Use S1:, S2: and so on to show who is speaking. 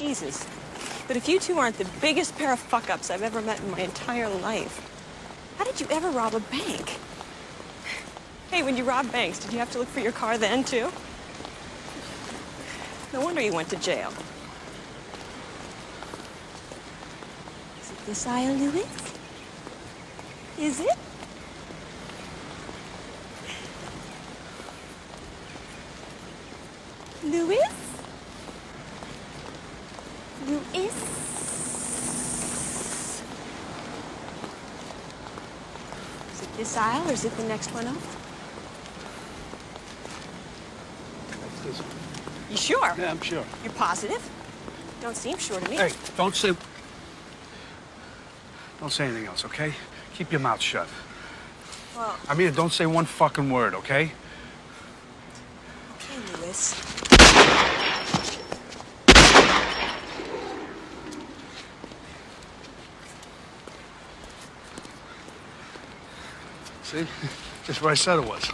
S1: Jesus. But if you two aren't the biggest pair of fuck-ups I've ever met in my entire life, how did you ever rob a bank? Hey, when you robbed banks, did you have to look for your car then, too? No wonder you went to jail. Is it this aisle, Louis? Is it? Louis? Louis? Is it this aisle or is it the next one up?
S2: That's this one.
S1: You sure?
S2: Yeah, I'm sure.
S1: You're positive? Don't seem sure to me.
S2: Hey, don't say anything else, okay? Keep your mouth shut.
S1: Well,
S2: I mean, don't say one fucking word, okay?
S1: okay, Louis.
S2: See? Just what I said it was.